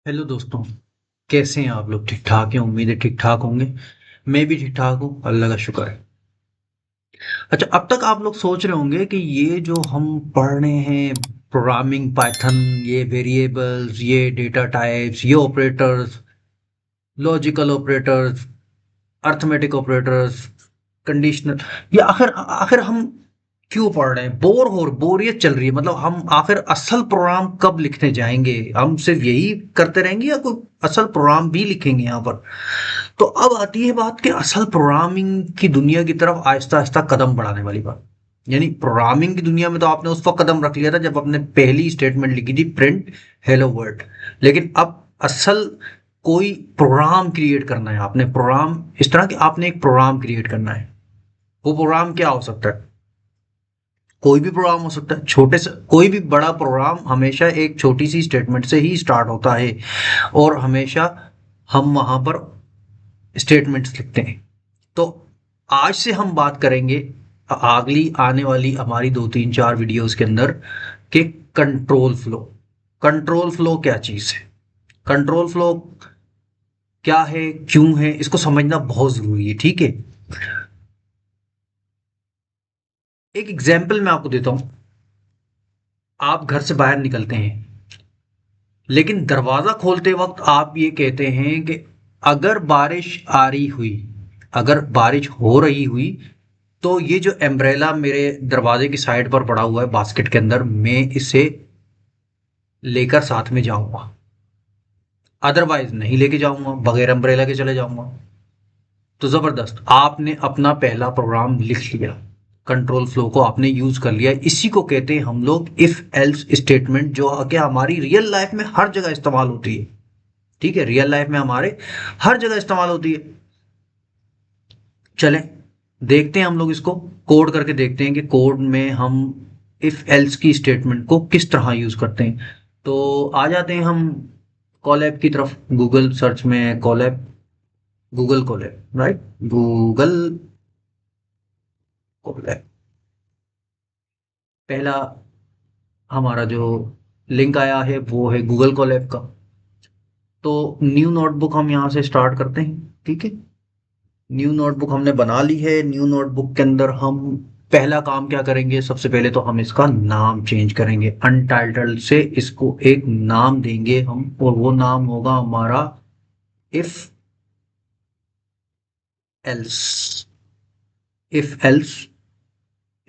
Hello दोस्तों। कैसे हैं आप लोग? ठीक ठाक हैं? उम्मीद है ठीक ठाक होंगे। मैं भी ठीक ठाक हूँ, अल्लाह का शुक्र है। अच्छा, अब तक आप लोग सोच रहे होंगे कि ये जो हम पढ़ रहे हैं, प्रोग्रामिंग पाइथन, ये वेरिएबल्स, ये डेटा टाइप्स, ये operators, logical operators, arithmetic operators, conditional, ये आखिर आखिर हम क्यों पढ़ रहे हैं? बोरियत चल रही है। मतलब हम आखिर असल प्रोग्राम कब लिखने जाएंगे? हम सिर्फ यही करते रहेंगे या कोई असल प्रोग्राम भी लिखेंगे यहाँ पर? तो अब आती है बात कि असल प्रोग्रामिंग की दुनिया की तरफ आहिस्ता आहिस्ता कदम बढ़ाने वाली बात। यानी प्रोग्रामिंग की दुनिया में तो आपने उस वक्त कदम रख लिया था जब आपने पहली स्टेटमेंट लिखी थी, प्रिंट हेलो वर्ल्ड। लेकिन अब असल कोई प्रोग्राम क्रिएट करना है आपने, प्रोग्राम इस तरह कि आपने एक प्रोग्राम क्रिएट करना है। वो प्रोग्राम क्या हो सकता है? कोई भी प्रोग्राम हो सकता है, छोटे से कोई भी बड़ा प्रोग्राम हमेशा एक छोटी सी स्टेटमेंट से ही स्टार्ट होता है। और हमेशा हम वहां पर स्टेटमेंट्स लिखते हैं। तो आज से हम बात करेंगे अगली आने वाली हमारी 2 3 4 वीडियोस के अंदर कि कंट्रोल फ्लो। कंट्रोल फ्लो क्या चीज है? कंट्रोल फ्लो क्या है, क्यों है, इसको समझना बहुत जरूरी है। ठीक है, एक एग्जाम्पल मैं आपको देता हूं। आप घर से बाहर निकलते हैं, लेकिन दरवाजा खोलते वक्त आप ये कहते हैं कि अगर बारिश आ रही हुई, अगर बारिश हो रही हुई, तो ये जो एम्ब्रेला मेरे दरवाजे की साइड पर पड़ा हुआ है बास्केट के अंदर, मैं इसे लेकर साथ में जाऊंगा। अदरवाइज नहीं लेके जाऊंगा, बगैर अम्ब्रेला के चले जाऊंगा। तो जबरदस्त, आपने अपना पहला प्रोग्राम लिख लिया। कंट्रोल फ्लो को आपने यूज कर लिया। इसी को कहते हैं हम लोग इफ एल्स स्टेटमेंट, जो कि हमारी रियल लाइफ में हर जगह इस्तेमाल होती है। ठीक है, रियल लाइफ में हमारे हर जगह इस्तेमाल होती है। चलें, देखते हैं हम लोग इसको कोड करके देखते हैं कि कोड में हम इफ एल्स की स्टेटमेंट को किस तरह यूज करते हैं। तो आ जाते हैं हम कॉलैब की तरफ। गूगल सर्च में collab, Google collab, right, Google collab. पहला हमारा जो लिंक आया है वो है गूगल कॉलैब का। तो न्यू नोटबुक हम यहाँ से स्टार्ट करते हैं। ठीक है, न्यू नोटबुक हमने बना ली है। न्यू नोटबुक के अंदर हम पहला काम क्या करेंगे? सबसे पहले तो हम इसका नाम चेंज करेंगे। अनटाइटल्ड से इसको एक नाम देंगे हम, और वो नाम होगा हमारा if else, if else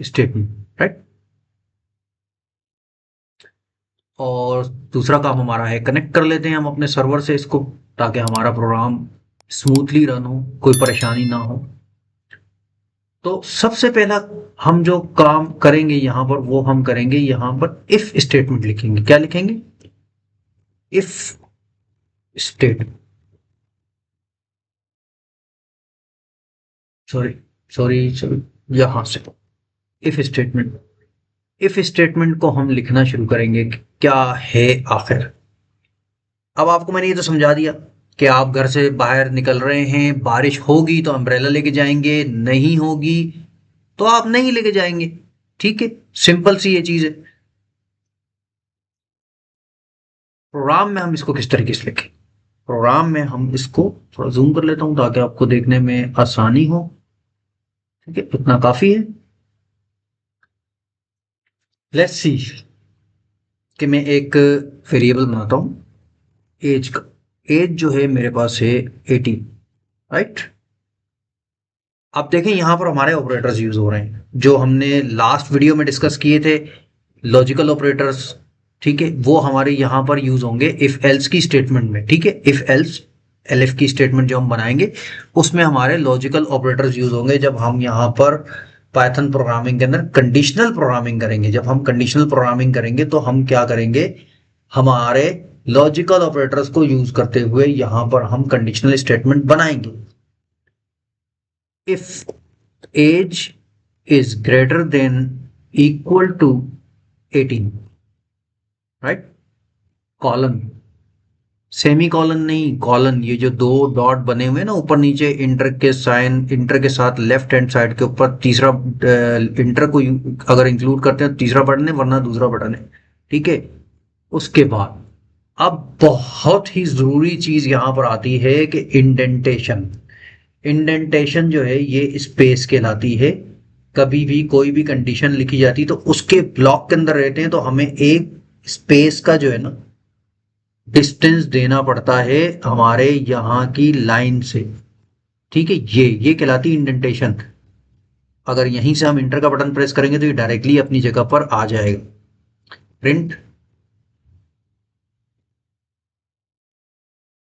statement, right. और दूसरा काम हमारा है, कनेक्ट कर लेते हैं हम अपने सर्वर से इसको, ताकि हमारा प्रोग्राम स्मूथली रन हो, कोई परेशानी ना हो। तो सबसे पहला हम जो काम करेंगे यहां पर, वो हम करेंगे यहां पर इफ स्टेटमेंट लिखेंगे। क्या लिखेंगे? If state, sorry sorry sorry, यहां से इफ स्टेटमेंट। इफ स्टेटमेंट को हम लिखना शुरू करेंगे कि क्या है आखिर। अब आपको मैंने ये तो समझा दिया कि आप घर से बाहर निकल रहे हैं, बारिश होगी तो अम्ब्रेला लेके जाएंगे, नहीं होगी तो आप नहीं लेके जाएंगे। ठीक है, सिंपल सी ये चीज है। प्रोग्राम में हम इसको किस तरीके से लिखें? प्रोग्राम में हम इसको थोड़ा जूम कर लेता हूं ताकि आपको देखने में आसानी हो। ठीक है, इतना काफी है। लेट्स सी कि मैं एक वेरिएबल बनाता हूं एज का। एज जो है मेरे पास है 18, राइट। आप देखें यहां पर हमारे ऑपरेटर्स यूज हो रहे हैं जो हमने लास्ट वीडियो में डिस्कस किए थे, लॉजिकल ऑपरेटर्स। ठीक है, वो हमारे यहां पर यूज होंगे इफ एल्स की स्टेटमेंट में। ठीक है, इफ एल्स एलएफ की स्टेटमेंट जो हम बनाएंगे उसमें हमारे लॉजिकल ऑपरेटर्स यूज होंगे। जब हम यहाँ पर पाइथन प्रोग्रामिंग के अंदर कंडीशनल प्रोग्रामिंग करेंगे, जब हम कंडीशनल प्रोग्रामिंग करेंगे तो हम क्या करेंगे? हमारे लॉजिकल ऑपरेटर्स को यूज करते हुए यहां पर हम कंडीशनल स्टेटमेंट बनाएंगे। If age is greater than equal to 18, right. Colon, semicolon नहीं, कॉलन। ये जो दो डॉट बने हुए हैं ना ऊपर नीचे, इंटर के साइन, इंटर के साथ लेफ्ट हैंड साइड के ऊपर तीसरा, इंटर को अगर इंक्लूड करते हैं तो तीसरा बटन है, वरना दूसरा बटन है। ठीक है, उसके बाद अब बहुत ही जरूरी चीज यहां पर आती है कि इंडेंटेशन। इंडेंटेशन जो है ये स्पेस कहलाती है। कभी भी कोई भी कंडीशन लिखी जाती तो उसके ब्लॉक के अंदर रहते हैं तो हमें एक स्पेस का जो है ना डिस्टेंस देना पड़ता है हमारे यहाँ की लाइन से। ठीक है, ये कहलाती है इंडेंटेशन। अगर यहीं से हम इंटर का बटन प्रेस करेंगे तो ये डायरेक्टली अपनी जगह पर आ जाएगा। प्रिंट,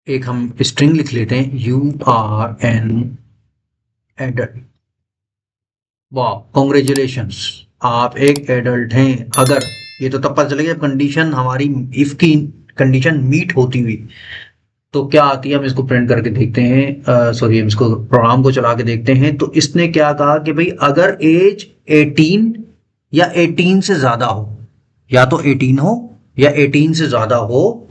एक हम स्ट्रिंग लिख लेते हैं, यू आर एन एडल्ट। वाह, कॉन्ग्रेचुलेशंस, आप एक एडल्ट हैं। अगर ये तो तब पता चलेगा जब कंडीशन हमारी इफ की कंडीशन मीट होती हुई। तो क्या आती है हम इसको प्रिंट करके देखते हैं, सॉरी हम इसको प्रोग्राम को चला के देखते हैं। तो इसने क्या कहा कि भाई अगर एज 18 या 18 से ज्यादा हो, या तो 18 हो या 18 से ज्यादा हो,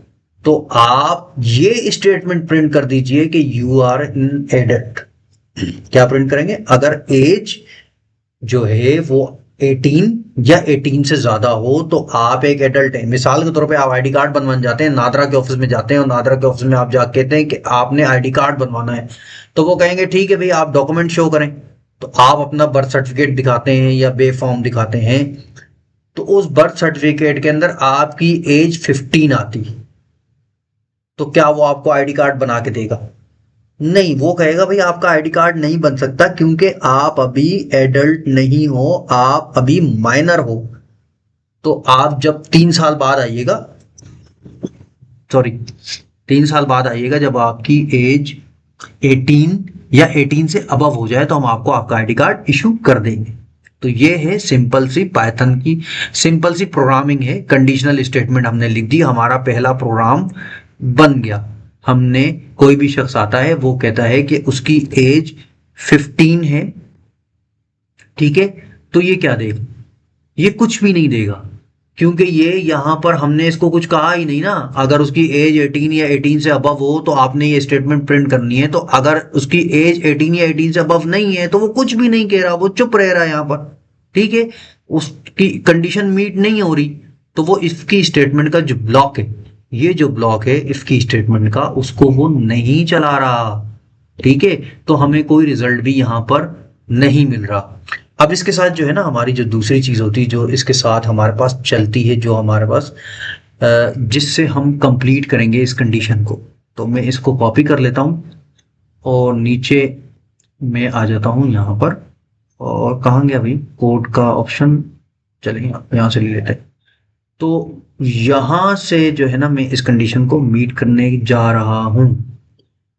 तो आप ये स्टेटमेंट प्रिंट कर दीजिए कि यू आर इन एडल्ट। क्या प्रिंट करेंगे? अगर एज जो है वो 18 या 18 से ज्यादा हो तो आप एक एडल्ट हैं। मिसाल के तौर पे आप आईडी कार्ड बनवाने जाते हैं, नादरा के ऑफिस में जाते हैं और नादरा के ऑफिस में आप जाके कहते हैं कि आपने आईडी कार्ड बनवाना है। तो वो कहेंगे ठीक है भाई, आप डॉक्यूमेंट शो करें। तो आप अपना बर्थ सर्टिफिकेट दिखाते हैं या बे फॉर्म दिखाते हैं। तो उस बर्थ सर्टिफिकेट के अंदर आपकी एज 15 आती, तो क्या वो आपको आईडी कार्ड बना के देगा? नहीं, वो कहेगा भाई आपका आईडी कार्ड नहीं बन सकता क्योंकि आप अभी एडल्ट नहीं हो, आप अभी माइनर हो। तो आप जब 3 साल बाद आइएगा, सॉरी 3 साल बाद आइएगा, जब आपकी एज 18 या 18 से अबव हो जाए तो हम आपको आपका आईडी कार्ड इशू कर देंगे। तो ये है सिंपल सी पाइथन की सिंपल सी प्रोग्रामिंग है। कंडीशनल स्टेटमेंट हमने लिख दी, हमारा पहला प्रोग्राम बन गया। हमने, कोई भी शख्स आता है वो कहता है कि उसकी एज 15 है, ठीक है, तो ये क्या देगा? ये कुछ भी नहीं देगा, क्योंकि ये यहां पर हमने इसको कुछ कहा ही नहीं ना। अगर उसकी एज 18 या 18 से अबव हो तो आपने ये स्टेटमेंट प्रिंट करनी है। तो अगर उसकी एज 18 या 18 से अबव नहीं है तो वो कुछ भी नहीं कह रहा, वो चुप रह रहा है यहां पर। ठीक है, उसकी कंडीशन मीट नहीं हो रही, तो वो इसकी स्टेटमेंट का जो ब्लॉक है, ये जो ब्लॉक है इसकी स्टेटमेंट का, उसको वो नहीं चला रहा। ठीक है, तो हमें कोई रिजल्ट भी यहां पर नहीं मिल रहा। अब इसके साथ जो है ना हमारी जो दूसरी चीज होती है, जो इसके साथ हमारे पास चलती है, जो हमारे पास जिससे हम कंप्लीट करेंगे इस कंडीशन को। तो मैं इसको कॉपी कर लेता हूं और नीचे मैं आ जाता हूं यहां पर। और कहाँ गया भाई कोड का ऑप्शन? चलिए यहां से ले लेते हैं। तो यहां से जो है ना मैं इस कंडीशन को मीट करने जा रहा हूं।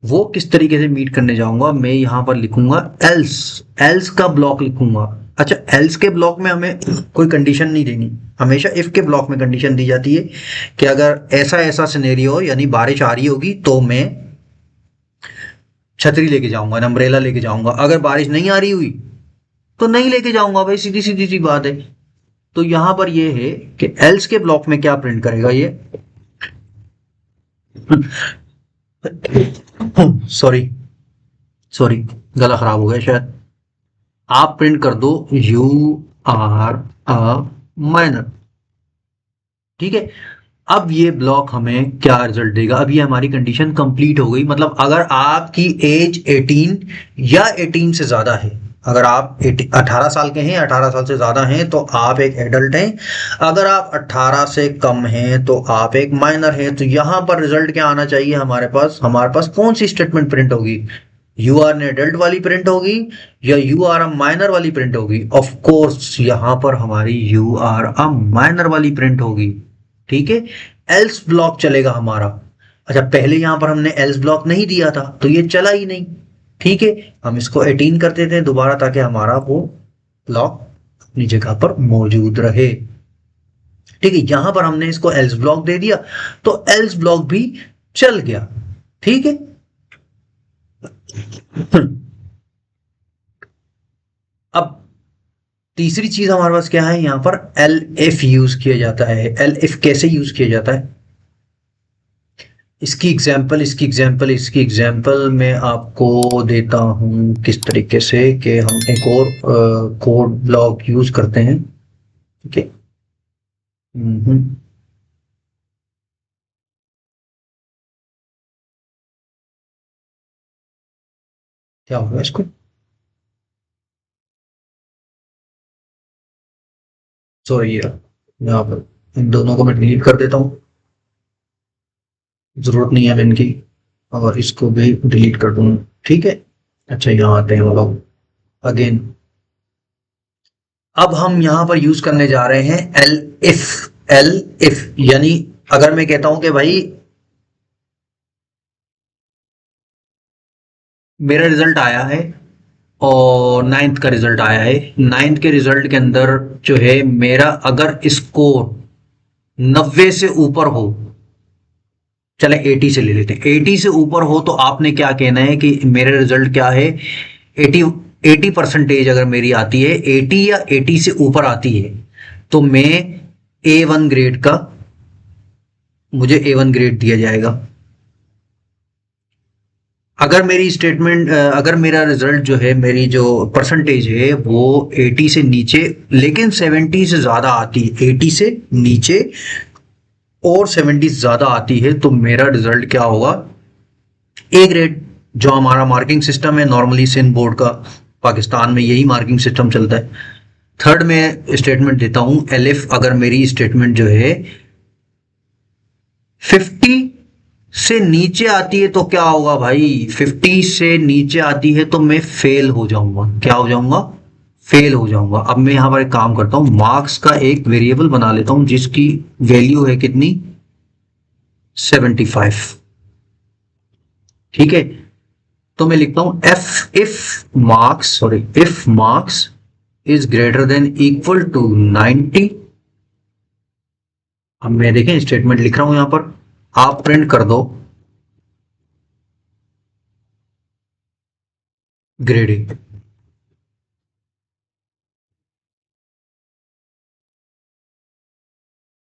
वो किस तरीके से मीट करने जाऊंगा? मैं यहां पर लिखूंगा एल्स, एल्स का ब्लॉक लिखूंगा। अच्छा, एल्स के ब्लॉक में हमें कोई कंडीशन नहीं देनी, हमेशा इफ के ब्लॉक में कंडीशन दी जाती है कि अगर ऐसा ऐसा सिनेरियो यानी बारिश आ रही होगी तो मैं छतरी लेके जाऊंगा, अम्ब्रेला लेके जाऊंगा। अगर बारिश नहीं आ रही हुई तो नहीं लेके जाऊंगा भाई, सीधी सीधी सी बात है। तो यहां पर ये है कि एल्स के ब्लॉक में क्या प्रिंट करेगा ये, सॉरी सॉरी गला खराब हो गया शायद। आप प्रिंट कर दो यू आर अ माइनर। ठीक है, अब ये ब्लॉक हमें क्या रिजल्ट देगा? अब ये हमारी कंडीशन कंप्लीट हो गई। मतलब अगर आपकी एज 18 या 18 से ज्यादा है, अगर आप 18 साल के हैं, 18 साल से ज्यादा हैं तो आप एक एडल्ट हैं। अगर आप 18 से कम हैं तो आप एक माइनर हैं। तो यहां पर रिजल्ट क्या आना चाहिए हमारे पास कौन सी स्टेटमेंट प्रिंट होगी? यू आर एन एडल्ट वाली प्रिंट होगी या यू आर अ माइनर वाली प्रिंट होगी? ऑफ कोर्स यहां पर हमारी यू आर अ माइनर वाली प्रिंट होगी। ठीक है, एल्स ब्लॉक चलेगा हमारा। अच्छा, पहले यहां पर हमने एल्स ब्लॉक नहीं दिया था तो ये चला ही नहीं। ठीक है, हम इसको 18 कर देते हैं दोबारा ताकि हमारा वो ब्लॉक अपनी जगह पर मौजूद रहे। ठीक है, यहां पर हमने इसको एल्स ब्लॉक दे दिया तो एल्स ब्लॉक भी चल गया। ठीक है, अब तीसरी चीज हमारे पास क्या है? यहां पर एल एफ यूज किया जाता है। एल एफ कैसे यूज किया जाता है? इसकी एग्जाम्पल मैं आपको देता हूं किस तरीके से कि हम एक और कोड ब्लॉक यूज करते हैं। ठीक है, क्या होगा इसको, सॉरी ये यहाँ पर इन दोनों को मैं डिलीट कर देता हूँ, जरूरत नहीं है अब इनकी, और इसको भी डिलीट कर दूंगा। ठीक है। अच्छा यहाँ आते हैं हम लोग अगेन। अब हम यहां पर यूज करने जा रहे हैं एल इफ यानी अगर मैं कहता हूं कि भाई मेरा रिजल्ट आया है और नाइन्थ का रिजल्ट आया है, नाइन्थ के रिजल्ट के अंदर जो है मेरा अगर स्कोर 90 से ऊपर हो, चले 80 से ले लेते हैं, 80 से ऊपर हो तो आपने क्या कहना है कि मेरा रिजल्ट क्या है, 80 80% अगर मेरी आती है 80 या 80 से ऊपर आती है तो मैं A1 ग्रेड का, मुझे A1 ग्रेड दिया जाएगा। अगर मेरी स्टेटमेंट अगर मेरा रिजल्ट जो है, मेरी जो परसेंटेज है वो 80 से नीचे लेकिन 70 से ज़्यादा आती है, 80 से नीचे और 70 से ज़्यादा आती है तो मेरा रिजल्ट क्या होगा, ए ग्रेड। जो हमारा मार्किंग सिस्टम है नॉर्मली सिंध बोर्ड का, पाकिस्तान में यही मार्किंग सिस्टम चलता है। थर्ड में स्टेटमेंट देता हूं एलिफ, अगर मेरी स्टेटमेंट जो है 50 से नीचे आती है तो क्या होगा भाई, 50 से नीचे आती है तो मैं फेल हो जाऊंगा। क्या हो जाऊंगा, फेल हो जाऊंगा। अब मैं यहां पर एक काम करता हूं, मार्क्स का एक वेरिएबल बना लेता हूं जिसकी वैल्यू है कितनी, 75। ठीक है। तो मैं लिखता हूं if marks is greater than equal to 90। अब मैं देखें स्टेटमेंट लिख रहा हूं यहां पर, आप प्रिंट कर दो grading.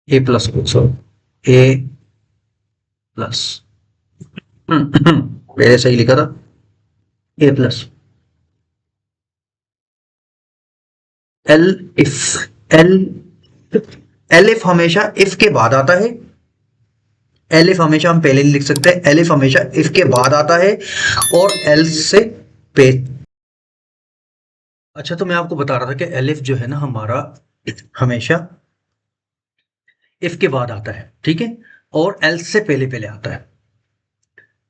A plus, A plus, पहले सही लिखा था, A plus. L if L L if हमेशा इफ के बाद आता है, एल इफ हमेशा हम पहले नहीं लिख सकते, एल इफ हमेशा इफ के बाद आता है और एल से पे। अच्छा तो मैं आपको बता रहा था कि एल इफ जो है ना हमारा हमेशा इफ के बाद आता है, ठीक है, और एल से पहले पहले आता है।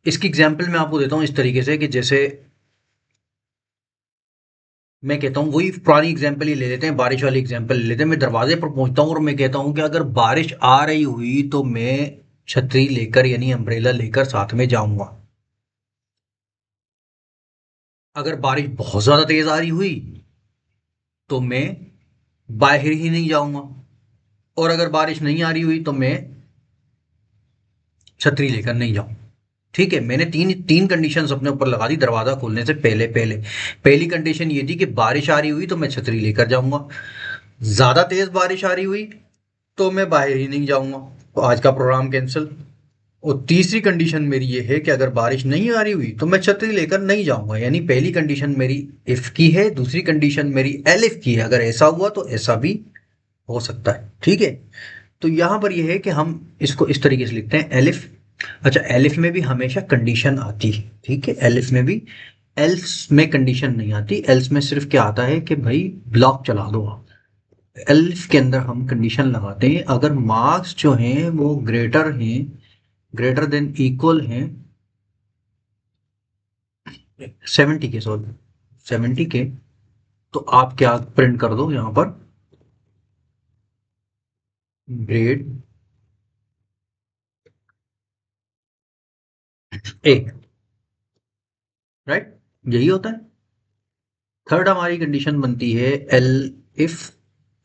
इसकी एग्जाम्पल मैं आपको देता हूं इस तरीके से कि जैसे मैं कहता हूँ, वही पुरानी एग्जाम्पल ही ले लेते हैं, बारिश वाली एग्जाम्पल ले लेते हैं। मैं दरवाजे पर पहुंचता हूँ और मैं कहता हूँ कि अगर बारिश आ रही हुई तो मैं छतरी लेकर यानी अम्ब्रेला लेकर साथ में जाऊंगा। अगर बारिश बहुत ज्यादा तेज आ रही हुई तो मैं बाहर ही नहीं जाऊंगा, और अगर बारिश नहीं आ रही हुई तो मैं छतरी लेकर नहीं जाऊं। ठीक है, मैंने तीन तीन कंडीशंस अपने ऊपर लगा दी दरवाजा खोलने से पहले पहले। पहली कंडीशन ये थी कि बारिश आ रही हुई तो मैं छतरी लेकर जाऊंगा, ज्यादा तेज बारिश आ रही हुई तो मैं बाहर ही नहीं जाऊंगा, तो आज का प्रोग्राम कैंसिल। और तीसरी कंडीशन मेरी ये है कि अगर बारिश नहीं आ रही हुई तो मैं छतरी लेकर नहीं जाऊंगा। यानी पहली कंडीशन मेरी इफ की है, दूसरी कंडीशन मेरी एलिफ की है। अगर ऐसा हुआ तो ऐसा भी हो सकता है। ठीक है, तो यहां पर यह है कि हम इसको इस तरीके से लिखते हैं एलिफ। अच्छा, एलिफ में भी हमेशा कंडीशन आती है, ठीक है, एलिफ में भी, एल्स में कंडीशन नहीं आती। एल्स में सिर्फ क्या आता है कि भाई ब्लॉक चला दो आप। एल्फ के अंदर हम कंडीशन लगाते हैं अगर मार्क्स जो हैं वो ग्रेटर देन इक्वल हैं 70 के, सॉरी 70 के, तो आप क्या प्रिंट कर दो यहां पर, ग्रेड ए, राइट, यही होता है। थर्ड हमारी कंडीशन बनती है एल इफ,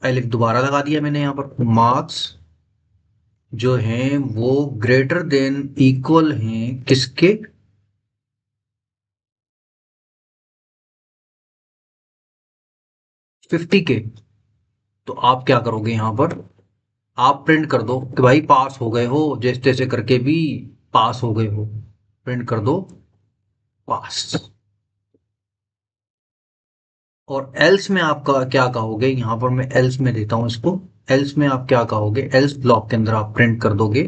एल इफ दोबारा लगा दिया मैंने यहां पर, मार्क्स जो हैं वो ग्रेटर देन इक्वल हैं किसके, 50 के। तो आप क्या करोगे यहां पर, आप प्रिंट कर दो कि भाई पास हो गए हो, जैसे तैसे करके भी पास हो गए हो, प्रिंट कर दो पास। और एल्स में आपका क्या कहोगे, यहां पर मैं एल्स में देता हूं इसको, एल्स में आप क्या कहोगे, एल्स ब्लॉक के अंदर आप प्रिंट कर दोगे,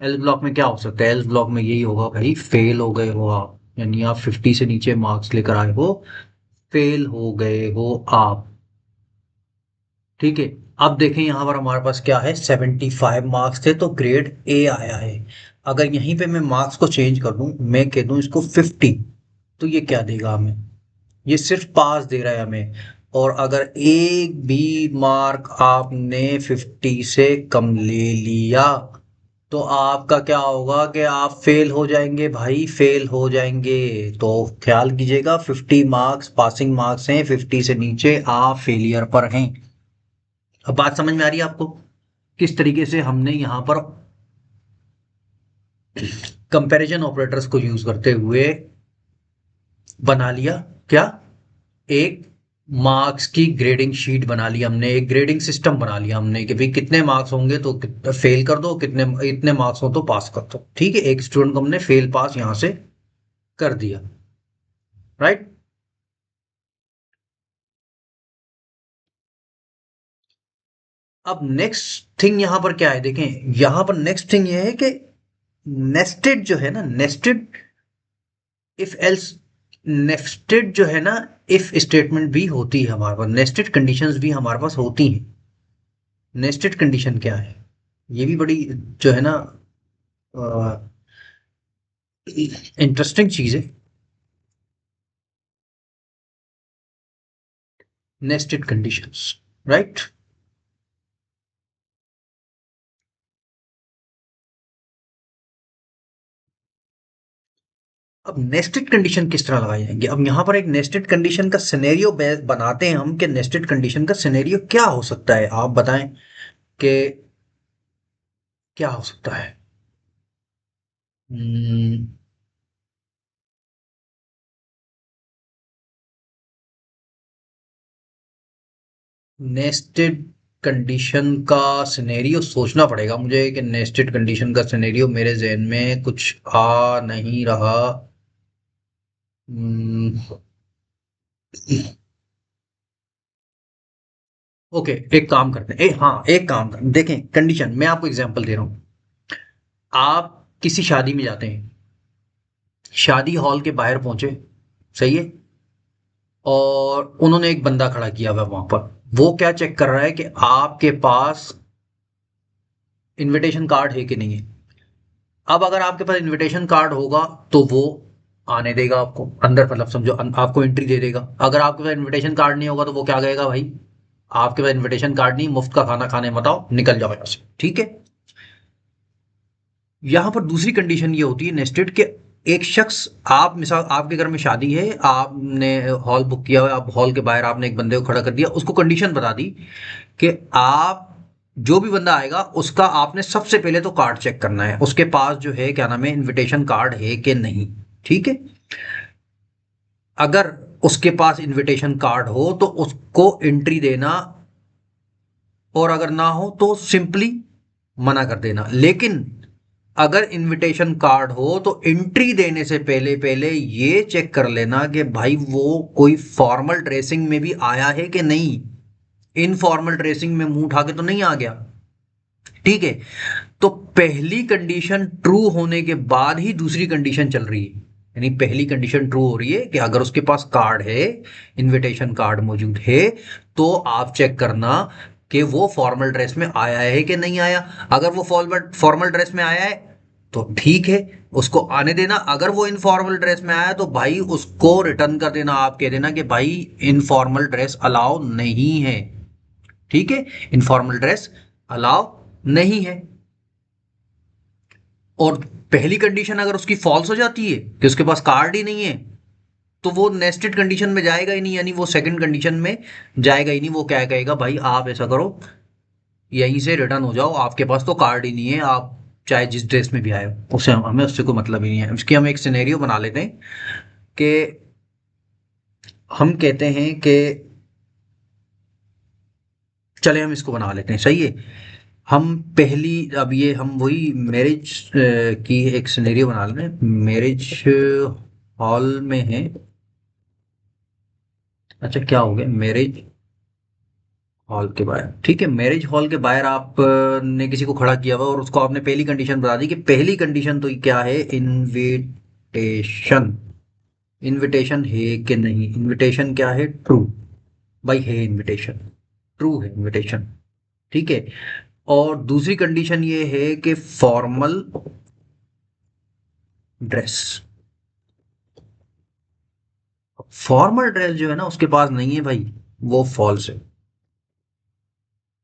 एल्स ब्लॉक में क्या हो सकता है, एल्स ब्लॉक में यही होगा भाई फेल हो गए हो आप। यानी आप 50 से नीचे मार्क्स लेकर आए हो, फेल हो गए हो आप। ठीक है। अब देखें यहाँ पर हमारे पास क्या है, 75 मार्क्स थे तो ग्रेड ए आया है। अगर यहीं पे मैं मार्क्स को चेंज कर दूं, मैं कह दूं इसको 50, तो ये क्या देगा हमें, ये सिर्फ पास दे रहा है हमें। और अगर एक भी मार्क आपने 50 से कम ले लिया तो आपका क्या होगा कि आप फेल हो जाएंगे भाई, फेल हो जाएंगे। तो ख्याल कीजिएगा, 50 मार्क्स पासिंग मार्क्स हैं, 50 से नीचे आप फेलियर पर हैं। अब बात समझ में आ रही है आपको, किस तरीके से हमने यहां पर कंपैरिजन ऑपरेटर्स को यूज करते हुए बना लिया क्या, एक मार्क्स की ग्रेडिंग शीट बना ली हमने, एक ग्रेडिंग सिस्टम बना लिया हमने कि भाई कितने मार्क्स होंगे तो फेल कर दो, कितने इतने मार्क्स हो तो पास कर दो। ठीक है, एक स्टूडेंट को हमने फेल पास यहां से कर दिया। राइट। अब नेक्स्ट थिंग यहां पर क्या है, देखें यहां पर नेक्स्ट थिंग ये है कि नेस्टेड जो है ना, नेस्टेड इफ एल्स, नेस्टेड जो है ना, इफ स्टेटमेंट भी होती है हमारे पास, नेस्टेड कंडीशंस भी हमारे पास होती हैं। नेस्टेड कंडीशन क्या है, ये भी बड़ी जो है ना इंटरेस्टिंग चीज है। Nested conditions, right. अब नेस्टेड कंडीशन किस तरह लगाई जाएंगे, अब यहां पर एक नेस्टेड कंडीशन का सिनेरियो बनाते हैं हम कि नेस्टेड कंडीशन का सिनेरियो क्या हो सकता है, आप बताएं कि क्या हो सकता है। नेस्टेड कंडीशन का सिनेरियो सोचना पड़ेगा मुझे कि नेस्टेड कंडीशन का सिनेरियो मेरे जहन में कुछ आ नहीं रहा। हम्म, ओके, एक काम करते हैं, हाँ एक काम करते हैं, देखें कंडीशन, मैं आपको एग्जांपल दे रहा हूं। आप किसी शादी में जाते हैं, शादी हॉल के बाहर पहुंचे, सही है, और उन्होंने एक बंदा खड़ा किया हुआ वहां पर, वो क्या चेक कर रहा है कि आपके पास इनविटेशन कार्ड है कि नहीं है। अब अगर आपके पास इनविटेशन कार्ड होगा तो वो आने देगा आपको अंदर, मतलब समझो आपको एंट्री दे देगा। अगर आपके पास इनविटेशन कार्ड नहीं होगा तो वो क्या कहेगा, भाई आपके पास इनविटेशन कार्ड नहीं, मुफ्त का खाना खाने मत आओ, निकल जाओ यहाँ से। ठीक है। यहां पर दूसरी कंडीशन ये होती है नेस्टेड के, एक शख्स, आप मिसाल आपके घर में शादी है, आपने हॉल बुक किया हुआ है, आप हॉल के बाहर आपने एक बंदे को खड़ा कर दिया, उसको कंडीशन बता दी कि आप जो भी बंदा आएगा उसका आपने सबसे पहले तो कार्ड चेक करना है, उसके पास जो है क्या नाम है, इनविटेशन कार्ड है कि नहीं। ठीक है। अगर उसके पास इनविटेशन कार्ड हो तो उसको एंट्री देना, और अगर ना हो तो सिंपली मना कर देना। लेकिन अगर इनविटेशन कार्ड हो तो एंट्री देने से पहले पहले ये चेक कर लेना कि भाई वो कोई फॉर्मल ड्रेसिंग में भी आया है कि नहीं, इनफॉर्मल ड्रेसिंग में मुंह उठा के तो नहीं आ गया। ठीक है। तो पहली कंडीशन ट्रू होने के बाद ही दूसरी कंडीशन चल रही है, यानी पहली कंडीशन ट्रू हो रही है कि अगर उसके पास कार्ड है, इनविटेशन कार्ड मौजूद है, तो आप चेक करना कि वो फॉर्मल ड्रेस में आया है कि नहीं आया। अगर वो फॉर्मल फॉर्मल ड्रेस में आया है तो ठीक है, उसको आने देना। अगर वो इनफॉर्मल ड्रेस में आया तो भाई उसको रिटर्न कर देना, आप कह देना कि भाई इनफॉर्मल ड्रेस अलाउ नहीं है। ठीक है, इनफॉर्मल ड्रेस अलाउ नहीं है। और पहली कंडीशन अगर उसकी फॉल्स हो जाती है कि उसके पास कार्ड ही नहीं है, तो वो नेस्टेड कंडीशन में जाएगा ही नहीं, यानी वो सेकंड कंडीशन में जाएगा ही नहीं। वो क्या कहेगा, भाई आप ऐसा करो, यहीं से रिटर्न हो जाओ, आपके पास तो कार्ड ही नहीं है, आप चाहे जिस ड्रेस में भी आए हो, उससे हमें उससे कोई मतलब ही नहीं है। उसकी हम एक सिनेरियो बना लेते हैं कि हम कहते हैं कि चले हम इसको बना लेते हैं, सही है। हम पहली, अब ये हम वही मैरिज की एक सिनेरियो बना लें, मैरिज हॉल में है। अच्छा क्या हो गया, मैरिज हॉल के बाहर, ठीक है, मैरिज हॉल के बाहर आप ने किसी को खड़ा किया हुआ और उसको आपने पहली कंडीशन बता दी कि पहली कंडीशन तो क्या है, इनविटेशन। इनविटेशन है कि नहीं, इनविटेशन क्या है, ट्रू भाई है इनविटेशन, ट्रू है इनविटेशन, ठीक है। और दूसरी कंडीशन ये है कि फॉर्मल ड्रेस, फॉर्मल ड्रेस जो है ना उसके पास नहीं है भाई, वो फॉल्स है,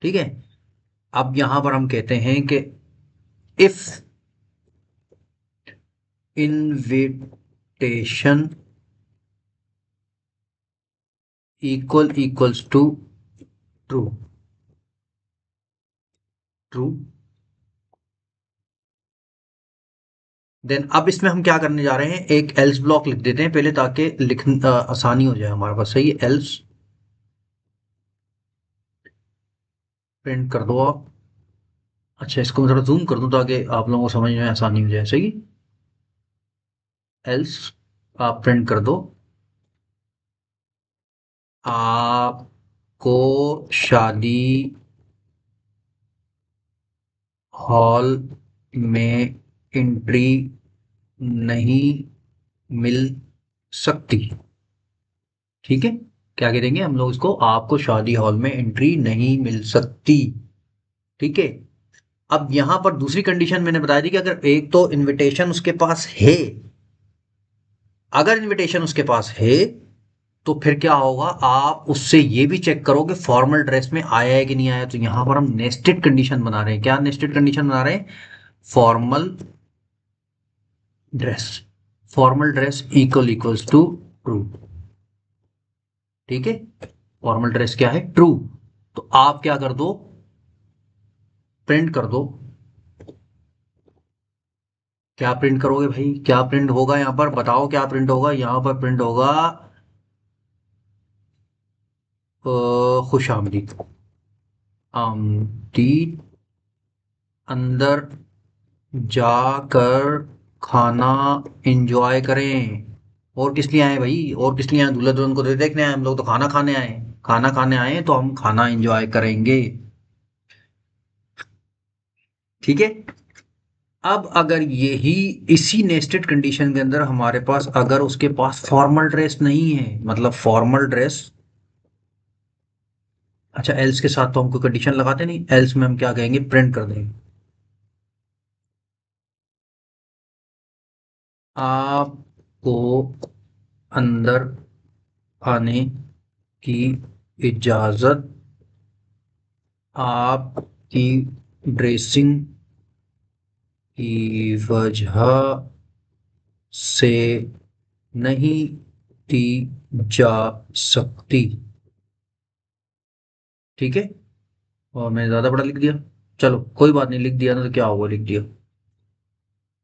ठीक है। अब यहां पर हम कहते हैं कि if invitation equals to true, true, then अब इसमें हम क्या करने जा रहे हैं, एक एल्स ब्लॉक लिख देते हैं पहले ताकि लिखना आसानी हो जाए हमारे पास, सही है। एल्स प्रिंट कर दो आप, अच्छा इसको मैं थोड़ा जूम कर दूं ताकि आप लोगों को समझ में आसानी हो जाए, सही। एल्स आप प्रिंट कर दो, आपको शादी हॉल में एंट्री नहीं मिल सकती, ठीक है। क्या कह देंगे हम लोग इसको, आपको शादी हॉल में एंट्री नहीं मिल सकती, ठीक है। अब यहां पर दूसरी कंडीशन मैंने बताई थी कि अगर एक तो इनविटेशन उसके पास है, अगर इनविटेशन उसके पास है तो फिर क्या होगा, आप उससे ये भी चेक करोगे फॉर्मल ड्रेस में आया है कि नहीं आया। तो यहां पर हम नेस्टेड कंडीशन बना रहे हैं, क्या नेस्टेड कंडीशन बना रहे हैं, formal dress, formal dress equals to true, ठीक है। फॉर्मल ड्रेस क्या है, ट्रू। तो आप क्या कर दो, प्रिंट कर दो, क्या प्रिंट करोगे भाई, क्या प्रिंट होगा यहां पर बताओ, क्या प्रिंट होगा यहां पर, प्रिंट होगा खुश आमदीद, आमदीद, अंदर जाकर खाना एंजॉय करें। और किस लिए आए भाई, और किस लिए आए, दूल्हा दुल्हन को तो देखने आए, हम लोग तो खाना खाने आए, खाना खाने आए हैं, तो हम खाना एंजॉय करेंगे, ठीक है। अब अगर यही इसी नेस्टेड कंडीशन के अंदर हमारे पास अगर उसके पास फॉर्मल ड्रेस नहीं है, मतलब फॉर्मल ड्रेस, अच्छा एल्स के साथ तो हम कोई कंडीशन लगाते नहीं, एल्स में हम क्या कहेंगे, प्रिंट कर देंगे, आपको अंदर आने की इजाजत आपकी ड्रेसिंग की वजह से नहीं दी जा सकती, ठीक है। और मैंने ज्यादा बड़ा लिख दिया, चलो कोई बात नहीं, लिख दिया ना तो क्या हुआ, लिख दिया,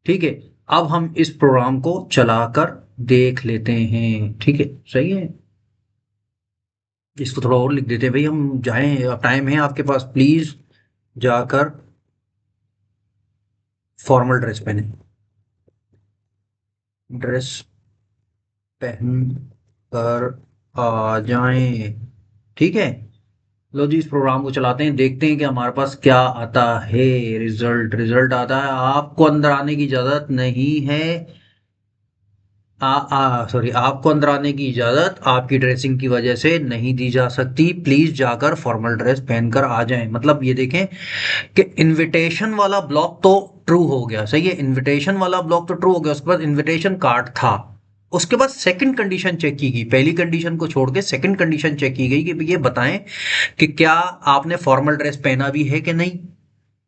ठीक है। अब हम इस प्रोग्राम को चलाकर देख लेते हैं, ठीक है, सही है। इसको थोड़ा और लिख देते हैं भाई, हम जाएं, अब टाइम है आपके पास, प्लीज जाकर फॉर्मल ड्रेस पहने, ड्रेस पहन कर आ जाएं, ठीक है। लो जी इस प्रोग्राम को चलाते हैं, देखते हैं कि हमारे पास क्या आता है, रिजल्ट आता है, आपको अंदर आने की इजाजत नहीं है, सॉरी, आपको अंदर आने की इजाजत आपकी ड्रेसिंग की वजह से नहीं दी जा सकती, प्लीज जाकर फॉर्मल ड्रेस पहनकर आ जाएं। मतलब ये देखें कि इनविटेशन वाला ब्लॉक तो ट्रू हो गया, सही है, इनविटेशन वाला ब्लॉक तो ट्रू हो गया, उसके बाद इनविटेशन कार्ड था, उसके बाद सेकंड कंडीशन चेक की गई, पहली कंडीशन को छोड़ के सेकंड कंडीशन चेक की गई कि ये बताएं कि क्या आपने फॉर्मल ड्रेस पहना भी है कि नहीं।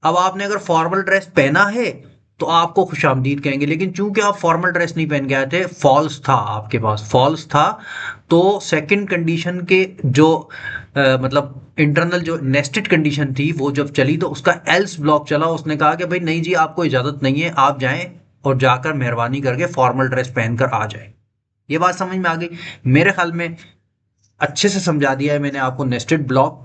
अब आपने अगर फॉर्मल ड्रेस पहना है तो आपको खुशामदीद कहेंगे, लेकिन चूंकि आप फॉर्मल ड्रेस नहीं पहन के आए थे, फॉल्स था, आपके पास फॉल्स था, तो सेकंड कंडीशन के जो मतलब इंटरनल जो नेस्टेड कंडीशन थी वो जब चली तो उसका एल्स ब्लॉक चला, उसने कहा कि भाई नहीं जी आपको इजाजत नहीं है, आप जाएं और जाकर मेहरबानी करके फॉर्मल ड्रेस पहनकर आ जाएं। ये बात समझ में आ गई मेरे ख्याल में, अच्छे से समझा दिया है मैंने आपको, नेस्टेड ब्लॉक,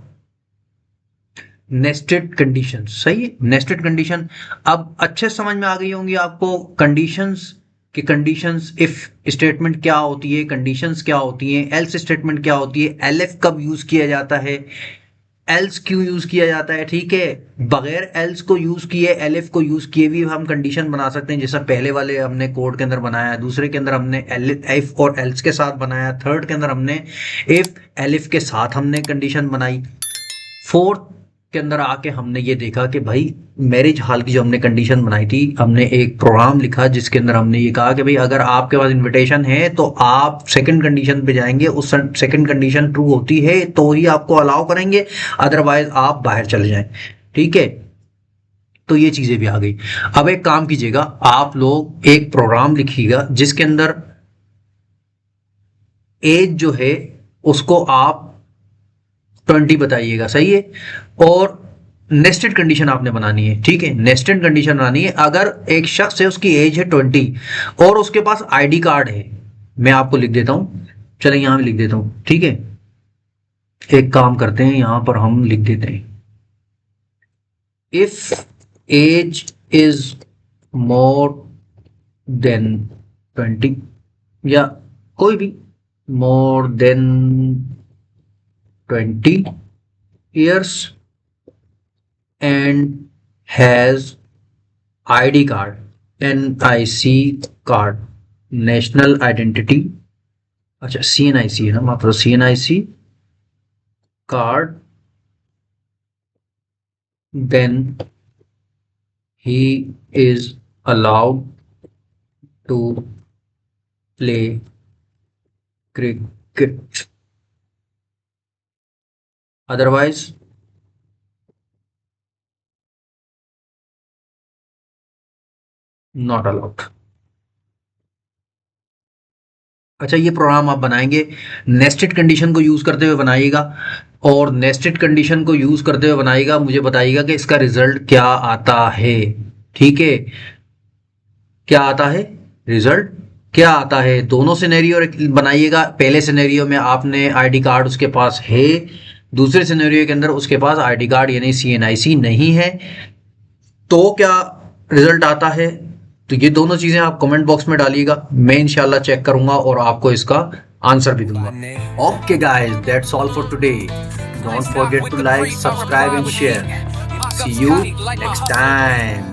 नेस्टेड कंडीशन, सही है, नेस्टेड कंडीशन। अब अच्छे से समझ में आ गई होंगी आपको कंडीशंस, कि कंडीशंस इफ स्टेटमेंट क्या होती है, कंडीशंस क्या होती हैं, एल्स स्टेटमेंट क्या होती है, एलएफ कब यूज किया जाता है, एल्स क्यों यूज किया जाता है, ठीक है। बगैर एल्स को यूज किए, एलिफ को यूज किए भी हम कंडीशन बना सकते हैं, जैसा पहले वाले हमने कोड के अंदर बनाया, दूसरे के अंदर हमने इफ और एल्स के साथ बनाया, थर्ड के अंदर हमने इफ एलिफ के साथ हमने कंडीशन बनाई, फोर्थ के अंदर आके हमने ये देखा कि भाई मैरिज हाल की जो हमने कंडीशन बनाई थी, हमने एक प्रोग्राम लिखा जिसके अंदर हमने ये कहा कि भाई अगर आपके पास इनविटेशन है तो आप सेकंड कंडीशन पे जाएंगे, उस सेकंड कंडीशन ट्रू होती है तो ही आपको अलाउ करेंगे, अदरवाइज आप बाहर चले जाएं, ठीक है। तो ये चीजें भी आ गई। अब एक काम कीजिएगा, आप लोग एक प्रोग्राम लिखिएगा जिसके अंदर एज जो है उसको आप 20 बताइएगा, सही है। और नेस्टेड कंडीशन आपने बनानी है, ठीक है, नेस्टेड कंडीशन बनानी है। अगर एक शख्स है उसकी एज है 20 और उसके पास आईडी कार्ड है, मैं आपको लिख देता हूं, चले यहां भी लिख देता हूं, ठीक है। एक काम करते हैं, यहां पर हम लिख देते हैं if age is more than 20, या कोई भी more than 20 years and has ID card, NIC card, national identity, अच्छा CNIC है ना, माफ करो, CNIC card, then he is allowed to play cricket, otherwise not allowed. अच्छा, ये प्रोग्राम आप बनाएंगे, नेस्टेड कंडीशन को यूज करते हुए बनाइएगा, और नेस्टेड कंडीशन को यूज करते हुए बनाइएगा, मुझे बताइएगा कि इसका रिजल्ट क्या आता है, ठीक है। क्या आता है, रिजल्ट क्या आता है, दोनों सिनेरियो बनाइएगा। पहले सिनेरियो में आपने आईडी कार्ड उसके पास है, दूसरे सिनेरियो के अंदर उसके पास आईडी कार्ड यानी CNIC नहीं है, तो क्या रिजल्ट आता है। तो ये दोनों चीजें आप कमेंट बॉक्स में डालिएगा, मैं इंशाल्लाह चेक करूंगा और आपको इसका आंसर भी दूंगा। Okay guys, that's all for today, don't forget to like, subscribe and share, see you next time.